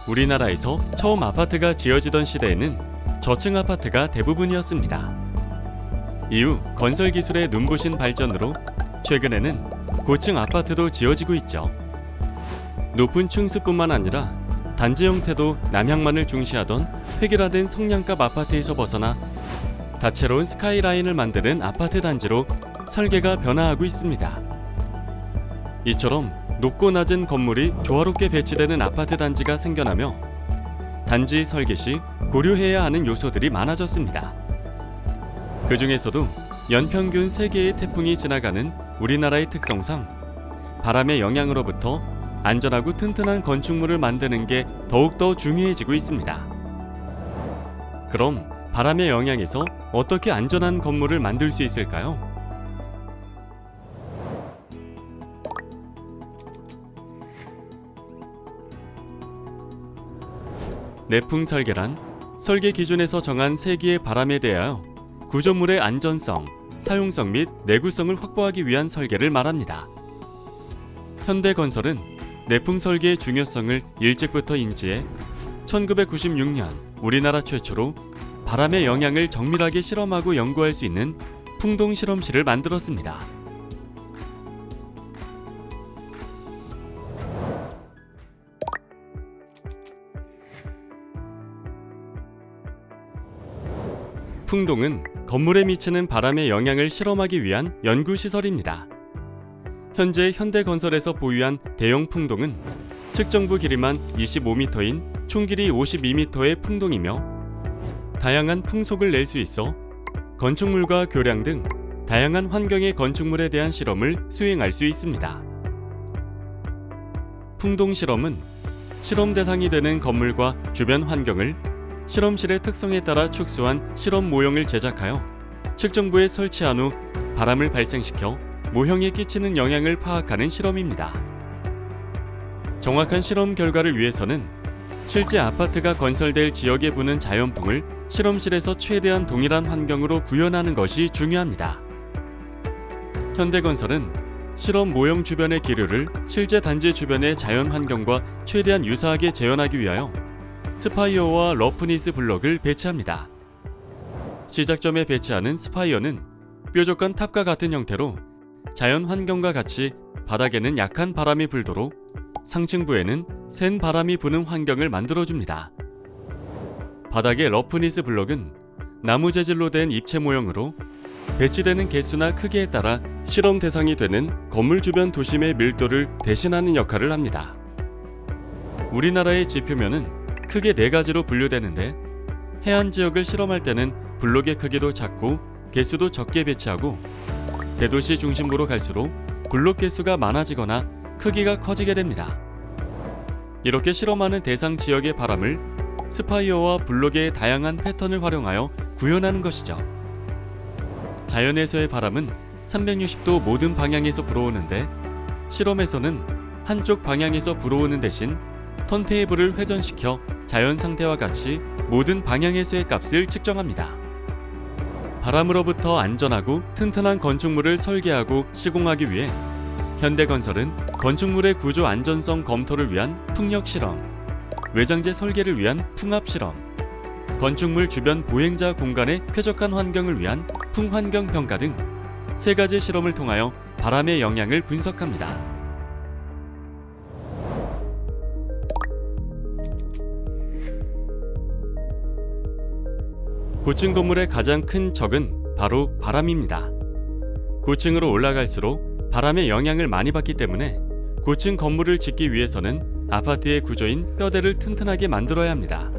우리나라에서 처음 아파트가 지어지던 시대에는 저층 아파트가 대부분이었습니다. 이후 건설 기술의 눈부신 발전으로 최근에는 고층 아파트도 지어지고 있죠. 높은 층수뿐만 아니라 단지 형태도 남향만을 중시하던 획일화된 성냥갑 아파트에서 벗어나 다채로운 스카이라인을 만드는 아파트 단지로 설계가 변화하고 있습니다. 이처럼 높고 낮은 건물이 조화롭게 배치되는 아파트 단지가 생겨나며 단지 설계 시 고려해야 하는 요소들이 많아졌습니다. 그 중에서도 연평균 3개의 태풍이 지나가는 우리나라의 특성상 바람의 영향으로부터 안전하고 튼튼한 건축물을 만드는 게 더욱더 중요해지고 있습니다. 그럼 바람의 영향에서 어떻게 안전한 건물을 만들 수 있을까요? 내풍 설계란 설계 기준에서 정한 3개의 바람에 대하여 구조물의 안전성, 사용성 및 내구성을 확보하기 위한 설계를 말합니다. 현대건설은 내풍 설계의 중요성을 일찍부터 인지해 1996년 우리나라 최초로 바람의 영향을 정밀하게 실험하고 연구할 수 있는 풍동 실험실을 만들었습니다. 풍동은 건물에 미치는 바람의 영향을 실험하기 위한 연구시설입니다. 현재 현대건설에서 보유한 대형 풍동은 측정부 길이만 25m인 총 길이 52m의 풍동이며 다양한 풍속을 낼 수 있어 건축물과 교량 등 다양한 환경의 건축물에 대한 실험을 수행할 수 있습니다. 풍동 실험은 실험 대상이 되는 건물과 주변 환경을 실험실의 특성에 따라 축소한 실험 모형을 제작하여 측정부에 설치한 후 바람을 발생시켜 모형에 끼치는 영향을 파악하는 실험입니다. 정확한 실험 결과를 위해서는 실제 아파트가 건설될 지역에 부는 자연풍을 실험실에서 최대한 동일한 환경으로 구현하는 것이 중요합니다. 현대건설은 실험 모형 주변의 기류를 실제 단지 주변의 자연 환경과 최대한 유사하게 재현하기 위하여 스파이어와 러프니스 블럭을 배치합니다. 시작점에 배치하는 스파이어는 뾰족한 탑과 같은 형태로 자연 환경과 같이 바닥에는 약한 바람이 불도록 상층부에는 센 바람이 부는 환경을 만들어줍니다. 바닥의 러프니스 블럭은 나무 재질로 된 입체 모형으로 배치되는 개수나 크기에 따라 실험 대상이 되는 건물 주변 도심의 밀도를 대신하는 역할을 합니다. 우리나라의 지표면은 크게 4가지로 분류되는데 해안 지역을 실험할 때는 블록의 크기도 작고 개수도 적게 배치하고 대도시 중심부로 갈수록 블록 개수가 많아지거나 크기가 커지게 됩니다. 이렇게 실험하는 대상 지역의 바람을 스파이어와 블록의 다양한 패턴을 활용하여 구현하는 것이죠. 자연에서의 바람은 360도 모든 방향에서 불어오는데 실험에서는 한쪽 방향에서 불어오는 대신 턴테이블을 회전시켜 자연 상태와 같이 모든 방향에서의 값을 측정합니다. 바람으로부터 안전하고 튼튼한 건축물을 설계하고 시공하기 위해 현대건설은 건축물의 구조 안전성 검토를 위한 풍력 실험, 외장재 설계를 위한 풍압 실험, 건축물 주변 보행자 공간의 쾌적한 환경을 위한 풍환경 평가 등 3가지 실험을 통하여 바람의 영향을 분석합니다. 고층 건물의 가장 큰 적은 바로 바람입니다. 고층으로 올라갈수록 바람의 영향을 많이 받기 때문에 고층 건물을 짓기 위해서는 아파트의 구조인 뼈대를 튼튼하게 만들어야 합니다.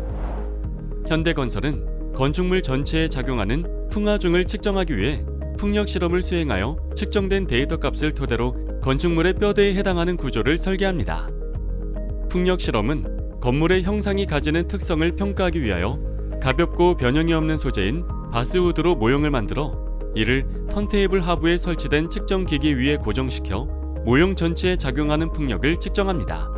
현대건설은 건축물 전체에 작용하는 풍하중을 측정하기 위해 풍력 실험을 수행하여 측정된 데이터 값을 토대로 건축물의 뼈대에 해당하는 구조를 설계합니다. 풍력 실험은 건물의 형상이 가지는 특성을 평가하기 위하여 가볍고 변형이 없는 소재인 바스우드로 모형을 만들어 이를 턴테이블 하부에 설치된 측정기기 위에 고정시켜 모형 전체에 작용하는 풍력을 측정합니다.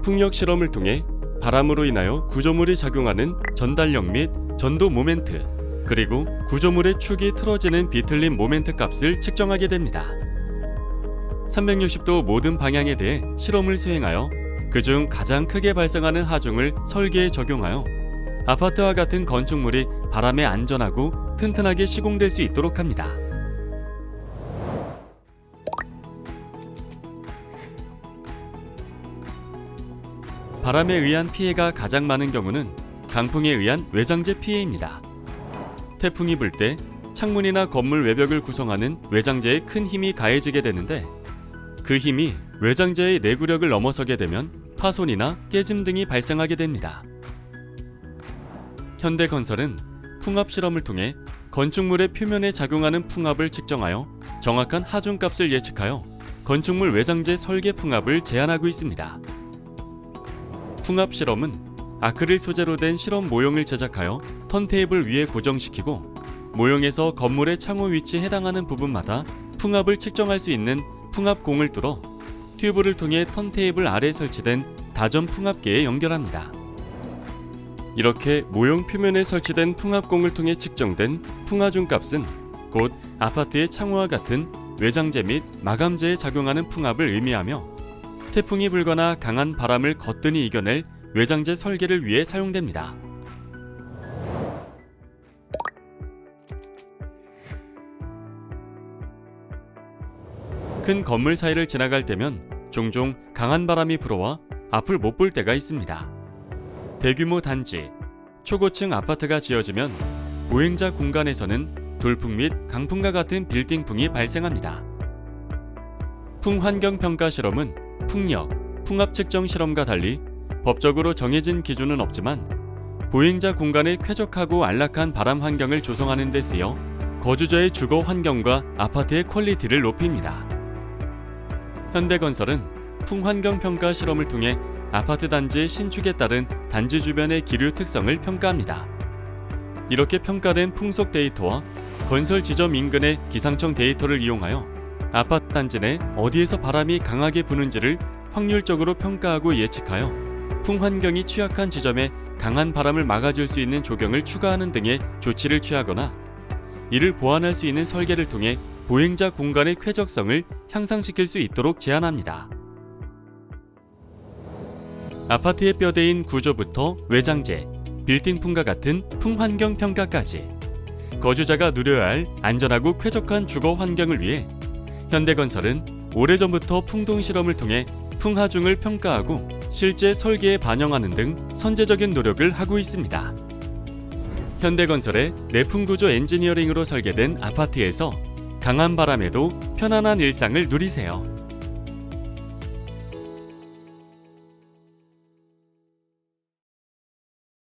풍력 실험을 통해 바람으로 인하여 구조물이 작용하는 전달력 및 전도 모멘트, 그리고 구조물의 축이 틀어지는 비틀림 모멘트 값을 측정하게 됩니다. 360도 모든 방향에 대해 실험을 수행하여 그중 가장 크게 발생하는 하중을 설계에 적용하여 아파트와 같은 건축물이 바람에 안전하고 튼튼하게 시공될 수 있도록 합니다. 바람에 의한 피해가 가장 많은 경우는 강풍에 의한 외장재 피해입니다. 태풍이 불 때 창문이나 건물 외벽을 구성하는 외장재에 큰 힘이 가해지게 되는데, 그 힘이 외장재의 내구력을 넘어서게 되면 파손이나 깨짐 등이 발생하게 됩니다. 현대건설은 풍압 실험을 통해 건축물의 표면에 작용하는 풍압을 측정하여 정확한 하중값을 예측하여 건축물 외장재 설계 풍압을 제한하고 있습니다. 풍압 실험은 아크릴 소재로 된 실험 모형을 제작하여 턴테이블 위에 고정시키고, 모형에서 건물의 창호 위치에 해당하는 부분마다 풍압을 측정할 수 있는 풍압공을 뚫어 튜브를 통해 턴테이블 아래에 설치된 다전 풍압계에 연결합니다. 이렇게 모형 표면에 설치된 풍압공을 통해 측정된 풍하중값은 곧 아파트의 창호와 같은 외장재 및 마감재에 작용하는 풍압을 의미하며, 태풍이 불거나 강한 바람을 거뜬히 이겨낼 외장재 설계를 위해 사용됩니다. 큰 건물 사이를 지나갈 때면 종종 강한 바람이 불어와 앞을 못 볼 때가 있습니다. 대규모 단지, 초고층 아파트가 지어지면 보행자 공간에서는 돌풍 및 강풍과 같은 빌딩풍이 발생합니다. 풍환경평가 실험은 풍력, 풍압 측정 실험과 달리 법적으로 정해진 기준은 없지만 보행자 공간의 쾌적하고 안락한 바람 환경을 조성하는 데 쓰여 거주자의 주거 환경과 아파트의 퀄리티를 높입니다. 현대건설은 풍환경평가 실험을 통해 아파트 단지의 신축에 따른 단지 주변의 기류 특성을 평가합니다. 이렇게 평가된 풍속 데이터와 건설 지점 인근의 기상청 데이터를 이용하여 아파트 단지 내 어디에서 바람이 강하게 부는지를 확률적으로 평가하고 예측하여 풍환경이 취약한 지점에 강한 바람을 막아줄 수 있는 조경을 추가하는 등의 조치를 취하거나, 이를 보완할 수 있는 설계를 통해 보행자 공간의 쾌적성을 향상시킬 수 있도록 제한합니다. 아파트의 뼈대인 구조부터 외장재, 빌딩풍과 같은 풍환경 평가까지 거주자가 누려야 할 안전하고 쾌적한 주거 환경을 위해 현대건설은 오래전부터 풍동 실험을 통해 풍하중을 평가하고 실제 설계에 반영하는 등 선제적인 노력을 하고 있습니다. 현대건설의 내풍구조 엔지니어링으로 설계된 아파트에서 강한 바람에도 편안한 일상을 누리세요.